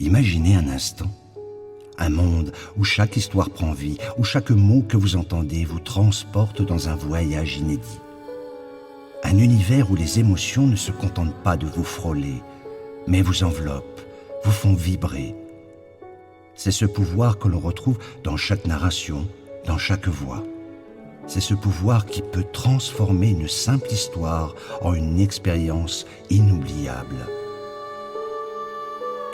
Imaginez un instant un monde où chaque histoire prend vie, où chaque mot que vous entendez vous transporte dans un voyage inédit. Un univers où les émotions ne se contentent pas de vous frôler, mais vous enveloppent, vous font vibrer. C'est ce pouvoir que l'on retrouve dans chaque narration, dans chaque voix. C'est ce pouvoir qui peut transformer une simple histoire en une expérience inoubliable.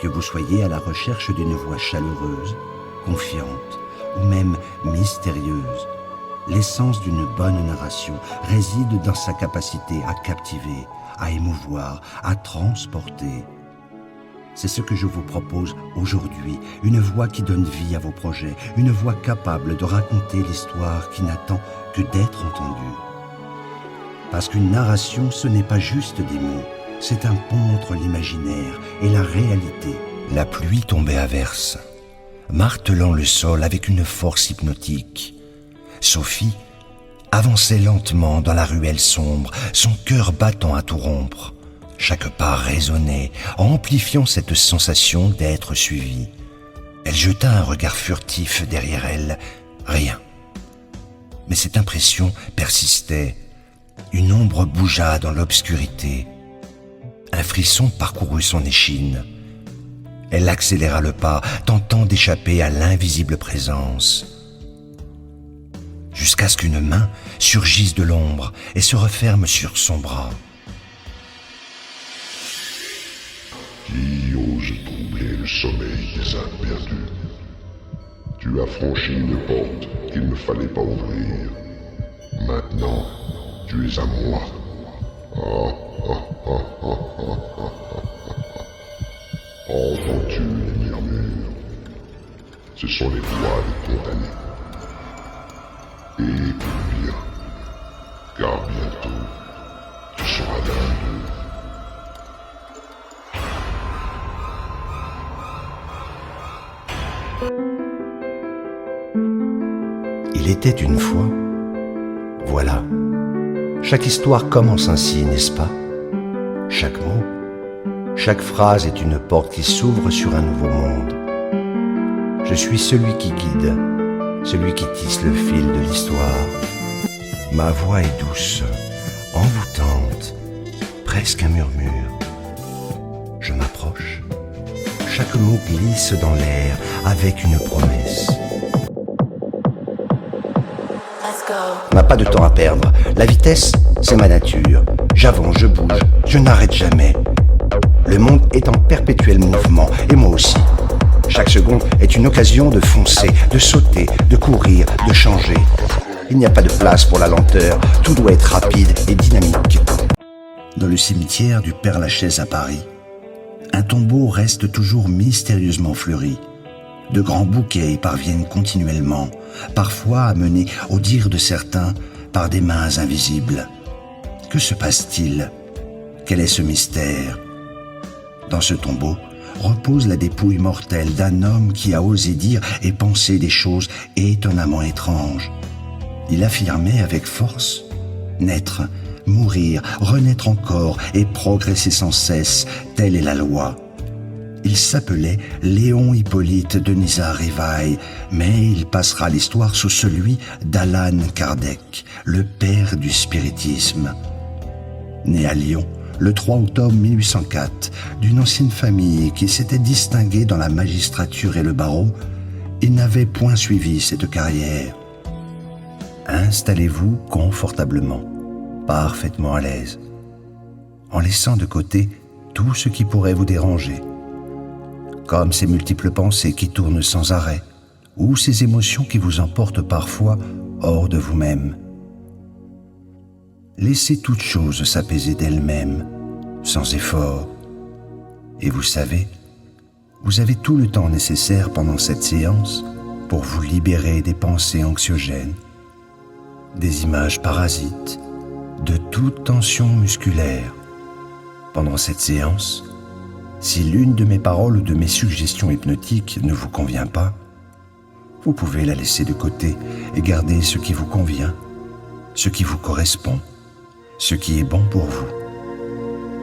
Que vous soyez à la recherche d'une voix chaleureuse, confiante ou même mystérieuse, l'essence d'une bonne narration réside dans sa capacité à captiver, à émouvoir, à transporter. C'est ce que je vous propose aujourd'hui, une voix qui donne vie à vos projets, une voix capable de raconter l'histoire qui n'attend que d'être entendue. Parce qu'une narration, ce n'est pas juste des mots, c'est un pont entre l'imaginaire et la réalité. La pluie tombait à verse, martelant le sol avec une force hypnotique. Sophie avançait lentement dans la ruelle sombre, son cœur battant à tout rompre. Chaque pas résonnait, amplifiant cette sensation d'être suivie. Elle jeta un regard furtif derrière elle. Rien. Mais cette impression persistait. Une ombre bougea dans l'obscurité. Un frisson parcourut son échine. Elle accéléra le pas, tentant d'échapper à l'invisible présence. Jusqu'à ce qu'une main surgisse de l'ombre et se referme sur son bras. Qui ose troubler le sommeil des âmes perdues? Tu as franchi une porte qu'il ne fallait pas ouvrir. Maintenant, tu es à moi. Entends-tu les murmures? Ce sont les voix des condamnés. Et écoute bien, car bientôt, tu seras l'un d'eux. Il était une fois. Voilà. Chaque histoire commence ainsi, n'est-ce pas? Chaque mot, chaque phrase est une porte qui s'ouvre sur un nouveau monde. Je suis celui qui guide, celui qui tisse le fil de l'histoire. Ma voix est douce, envoûtante, presque un murmure. Je m'approche. Chaque mot glisse dans l'air avec une promesse. On n'a pas de temps à perdre. La vitesse, c'est ma nature. J'avance, je bouge, je n'arrête jamais. Le monde est en perpétuel mouvement, et moi aussi. Chaque seconde est une occasion de foncer, de sauter, de courir, de changer. Il n'y a pas de place pour la lenteur, tout doit être rapide et dynamique. Dans le cimetière du Père-Lachaise à Paris, un tombeau reste toujours mystérieusement fleuri. De grands bouquets y parviennent continuellement, parfois amenés, au dire de certains, par des mains invisibles. Que se passe-t-il? Quel est ce mystère? Dans ce tombeau repose la dépouille mortelle d'un homme qui a osé dire et penser des choses étonnamment étranges. Il affirmait avec force naître, mourir, renaître encore et progresser sans cesse, telle est la loi. Il s'appelait Léon Hippolyte Denisard Rivail, mais il passera à l'histoire sous celui d'Allan Kardec, le père du spiritisme. Né à Lyon le 3 octobre 1804, d'une ancienne famille qui s'était distinguée dans la magistrature et le barreau, il n'avait point suivi cette carrière. Installez-vous confortablement, parfaitement à l'aise, en laissant de côté tout ce qui pourrait vous déranger, comme ces multiples pensées qui tournent sans arrêt, ou ces émotions qui vous emportent parfois hors de vous-même. Laissez toute chose s'apaiser d'elle-même, sans effort. Et vous savez, vous avez tout le temps nécessaire pendant cette séance pour vous libérer des pensées anxiogènes, des images parasites, de toute tension musculaire. Pendant cette séance, si l'une de mes paroles ou de mes suggestions hypnotiques ne vous convient pas, vous pouvez la laisser de côté et garder ce qui vous convient, ce qui vous correspond, ce qui est bon pour vous,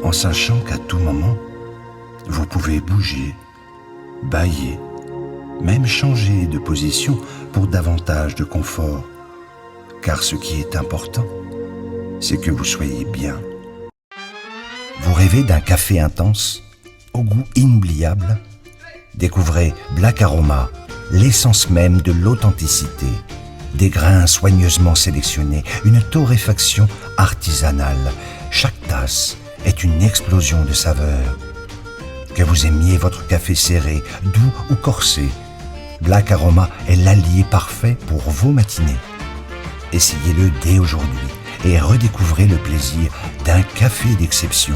en sachant qu'à tout moment, vous pouvez bouger, bâiller, même changer de position pour davantage de confort. Car ce qui est important, c'est que vous soyez bien. Vous rêvez d'un café intense, au goût inoubliable? Découvrez Black Aroma, l'essence même de l'authenticité. Des grains soigneusement sélectionnés, une torréfaction artisanale. Chaque tasse est une explosion de saveurs. Que vous aimiez votre café serré, doux ou corsé, Black Aroma est l'allié parfait pour vos matinées. Essayez-le dès aujourd'hui et redécouvrez le plaisir d'un café d'exception.